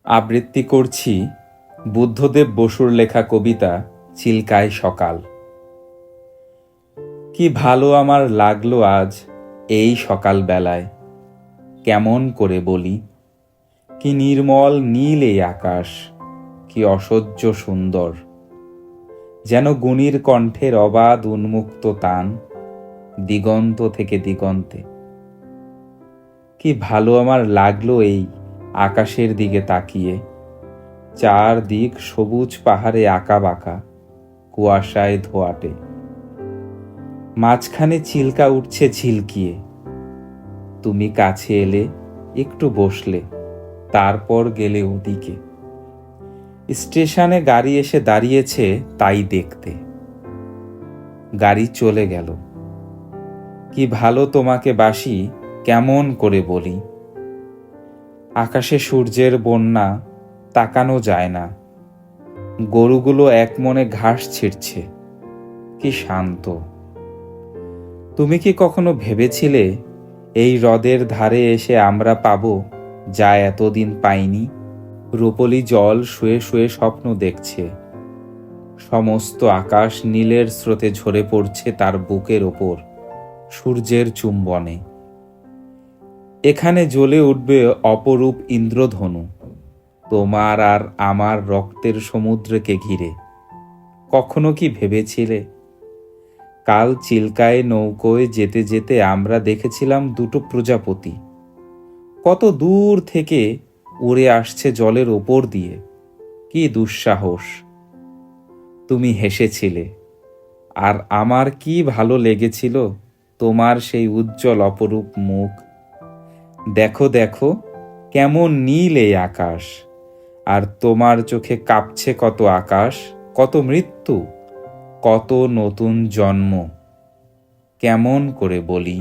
আবৃত্তি করছি বুদ্ধদেব বসুর লেখা কবিতা চিল্কায় সকাল। কি ভালো আমার লাগলো আজ এই সকাল বেলায়, কেমন করে বলি। কি নির্মল নীল এই আকাশ, কি অসহ্য সুন্দর, যেন গুণীর কণ্ঠের অবাধ উন্মুক্ত তান দিগন্ত থেকে দিগন্তে। কি ভালো আমার লাগলো এই আকাশের দিকে তাকিয়ে, চারদিক সবুজ পাহাড়ে আঁকা বাঁকা, কুয়াশায় ধোয়াটে। মাঝখানে চিল্কা উঠছে ঝিলকিয়ে। তুমি কাছে এলে, একটু বসলে, তারপর গেলে ওদিকে। স্টেশনে গাড়ি এসে দাঁড়িয়েছে তাই দেখতে। গাড়ি চলে গেল। কি ভালো তোমাকে বাসি, কেমন করে বলি। আকাশে সূর্যের বন্যা, তাকানো যায় না। গরুগুলো এক মনে ঘাস ছিঁড়ছে, কি শান্ত। তুমি কি কখনো ভেবেছিলে এই হ্রদের ধারে এসে আমরা পাবো যা এতদিন পাইনি? রূপলি জল শুয়ে শুয়ে স্বপ্ন দেখছে। সমস্ত আকাশ নীলের স্রোতে ঝরে পড়ছে তার বুকের ওপর সূর্যের চুম্বনে। এখানে জ্বলে উঠবে অপরূপ ইন্দ্রধনু, তোমার আর আমার রক্তের সমুদ্রকে ঘিরে। কখনো কি ভেবেছিলে? কাল চিল্কায় নৌকোয় যেতে যেতে আমরা দেখেছিলাম দুটো প্রজাপতি কত দূর থেকে উড়ে আসছে জলের ওপর দিয়ে। কি দুঃসাহস! তুমি হেসেছিলে, আর আমার কি ভালো লেগেছিল তোমার সেই উজ্জ্বল অপরূপ মুখ। দেখো দেখো, কেমন নীল এই আকাশ, আর তোমার চোখে কাঁপছে কত আকাশ, কত মৃত্যু, কত নতুন জন্ম। কেমন করে বলি।